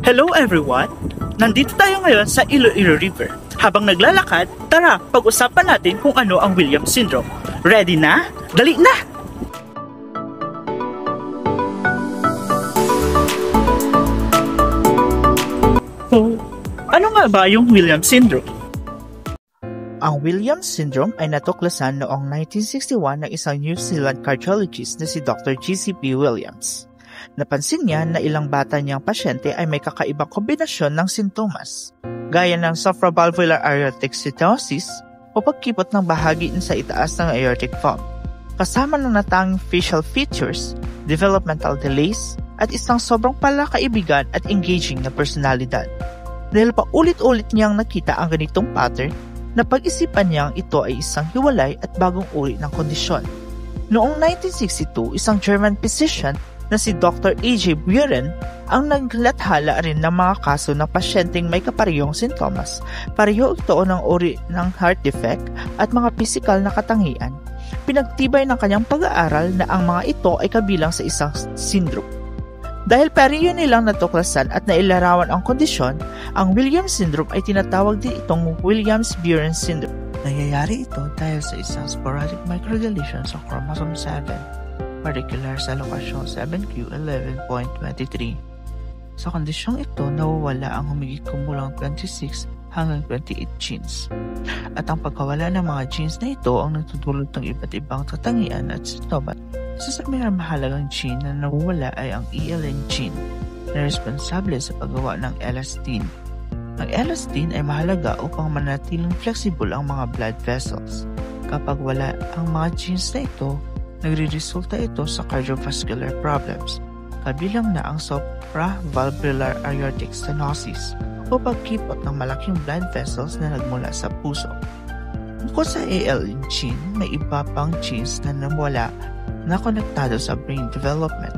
Hello everyone! Nandito tayo ngayon sa Iloilo River. Habang naglalakad, tara, pag-usapan natin kung ano ang Williams Syndrome. Ready na? Dali na! So, ano nga ba yung Williams Syndrome? Ang Williams Syndrome ay natuklasan noong 1961 ng isang New Zealand cardiologist na si Dr. G.C.P. Williams. Napansin niya na ilang bata niyang pasyente ay may kakaibang kombinasyon ng sintomas, gaya ng supravalvular aortic stenosis o pagkipot ng bahagi sa itaas ng aortic valve, kasama ng natanging facial features, developmental delays, at isang sobrang palakaibigan at engaging na personalidad. Dahil paulit-ulit niyang nakita ang ganitong pattern, napag-isipan niyang ito ay isang hiwalay at bagong uri ng kondisyon. Noong 1962, isang German physician na si Dr. A.J. Buren ang naglathala rin ng mga kaso ng pasyenteng may kaparehong sintomas, pareho ito ng uri ng heart defect at mga pisikal na katangian. Pinagtibay ng kanyang pag-aaral na ang mga ito ay kabilang sa isang syndrome. Dahil pareho nilang natuklasan at nailarawan ang kondisyon, ang Williams Syndrome ay tinatawag din itong Williams-Buren Syndrome. Nangyayari ito dahil sa isang sporadic microdeletion sa chromosome 7, particular sa lokasyon 7q11.23. Sa kondisyong ito, nawawala ang humigit kumulang 26 hanggang 28 genes. At ang pagkawala ng mga genes na ito ang nagtutulot ng iba't ibang katangian at sintomas. Isa sa mahalagang gene na nawawala ay ang ELN gene na responsable sa paggawa ng elastin. Ang elastin ay mahalaga upang manatiling flexible ang mga blood vessels. Kapag wala ang mga genes na ito, nagre-resulta ito sa cardiovascular problems, kabilang na ang supravalvular aortic stenosis o pagkipot ng malaking blood vessels na nagmula sa puso. Bukod sa ALN gene, may iba pang genes na nawala na konektado sa brain development,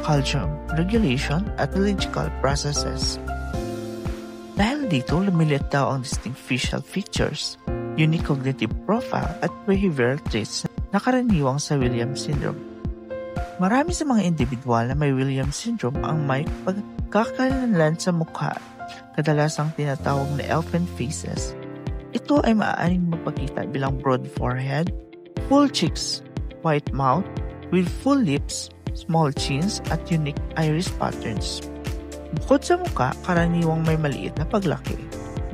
calcium regulation at biological processes. Dahil dito, lumilit daw ang distinct facial features, unique cognitive profile at behavioral traits na karaniwang sa Williams Syndrome. Marami sa mga individual na may Williams Syndrome ang may pagkakalanlan sa mukha, kadalasang tinatawag na elfin faces. Ito ay maaaring magpakita bilang broad forehead, full cheeks, white mouth, with full lips, small chins, at unique iris patterns. Bukod sa mukha, karaniwang may maliit na paglaki.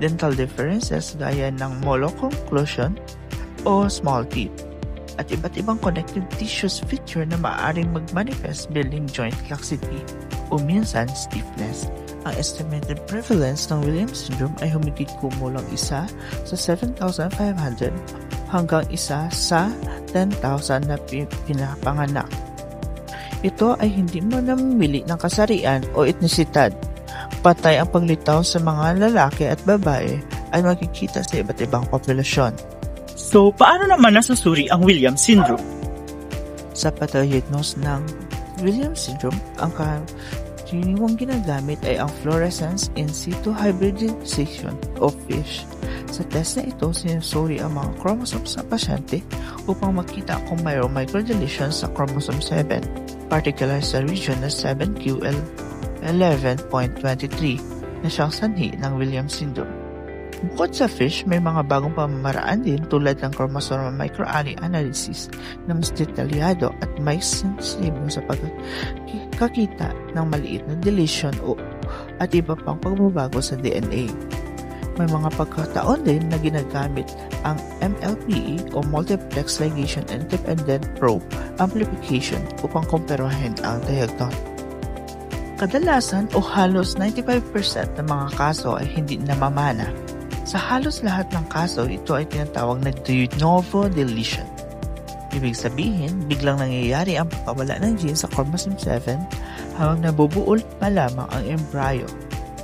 Dental differences gaya ng malocclusion o small teeth, at iba't ibang connective tissues feature na maaaring mag-manifest building joint laxity o minsan stiffness. Ang estimated prevalence ng Williams Syndrome ay humigit kumulang 1 sa 7,500 hanggang 1 sa 10,000 na pinapanganak. Ito ay hindi mo namimili ng kasarian o etnisidad. Patay ang paglitaw sa mga lalaki at babae ay makikita sa iba't ibang populasyon. So, paano naman nasusuri ang Williams Syndrome? Sa pagdiagnose ng Williams Syndrome, ang karaniwang ginagamit ay ang fluorescence in situ hybridization o FISH. Sa test na ito, sinusuri ang mga chromosomes sa pasyente upang makita kung mayroong microdeletion sa chromosome 7, particular sa region na 7q11.23 na siyang sanhi ng Williams Syndrome. Bukod sa FISH, may mga bagong pamamaraan din tulad ng chromosomal microarray analysis na mas detalyado at may sensitive sa pagkakita ng maliit na deletion at iba pang pagbabago sa DNA. May mga pagkataon din na ginagamit ang MLPE o Multiplex Ligation Independent Probe Amplification upang kumpirahin ang diagnosis. Kadalasan o halos 95% ng mga kaso ay hindi namamana. Sa halos lahat ng kaso, ito ay tinatawag na de novo deletion. Ibig sabihin, biglang nangyayari ang pagkawala ng gene sa chromosome 7 habang nabubuo pa lamang ang embryo.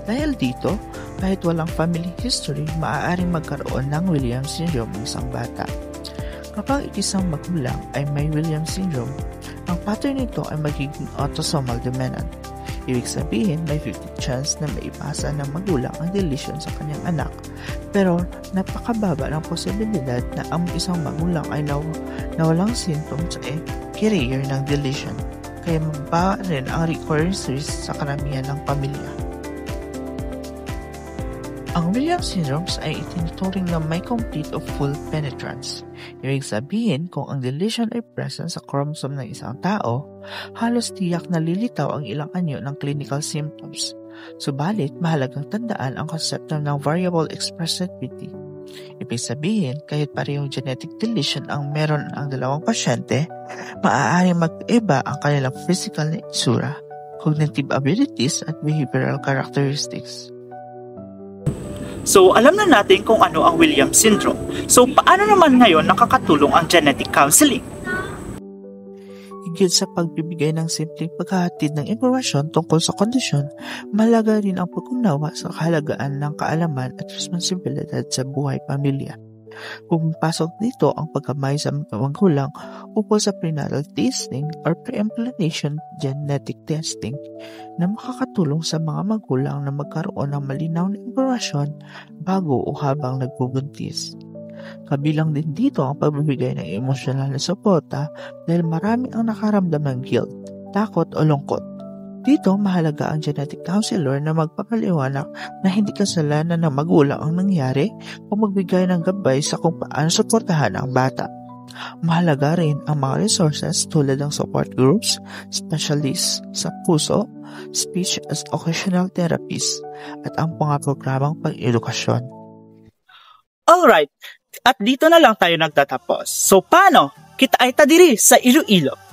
Dahil dito, kahit walang family history, maaaring magkaroon ng Williams Syndrome ng isang bata. Kapag isang magulang ay may Williams Syndrome, ang pattern nito ay magiging autosomal dominant. Ibig sabihin, may 50% chance na maipasa ng magulang ang deletion sa kanyang anak. Pero napakababa ng posibilidad na ang isang magulang ay nawalang symptoms ay carrier ng deletion. Kaya mababa rin ang recurrence risk sa karamihan ng pamilya. Ang Williams syndromes ay itinuturing na may complete o full penetrance. Ibig sabihin, kung ang deletion ay present sa chromosome ng isang tao, halos tiyak na lilitaw ang ilang anyo ng clinical symptoms. Subalit, mahalagang tandaan ang konsepto ng variable expressivity. Ibig sabihin, kahit parehong genetic deletion ang meron ang dalawang pasyente, maaaring mag-iba ang kanilang physical na itsura, cognitive abilities at behavioral characteristics. So, alam na natin kung ano ang Williams syndrome. So, paano naman ngayon nakakatulong ang genetic counseling? Higit sa pagbibigay ng simpleng paghahatid ng impormasyon tungkol sa kondisyon, mahalaga rin ang pag-unawa sa kahalagaan ng kaalaman at responsibilidad sa buhay pamilya. Pumapasok dito ang pagkamay sa mga magulang ukol sa prenatal testing or pre-implantation genetic testing na makakatulong sa mga magulang na magkaroon ng malinaw na impormasyon bago o habang nagbubuntis. Kabilang din dito ang pagbibigay ng emosyonal na suporta dahil marami ang nakaramdam ng guilt, takot o lungkot. Dito, mahalaga ang genetic counselor na magpapaliwanag na hindi kasalanan ng magulang ang nangyari o magbigay ng gabay sa kung paano suportahan ang bata. Mahalaga rin ang mga resources tulad ng support groups, specialists sa puso, speech as occasional therapies, at ang mga programang pang-edukasyon. Alright, at dito na lang tayo nagtatapos. So paano? Kita ay tadiri sa Iloilo.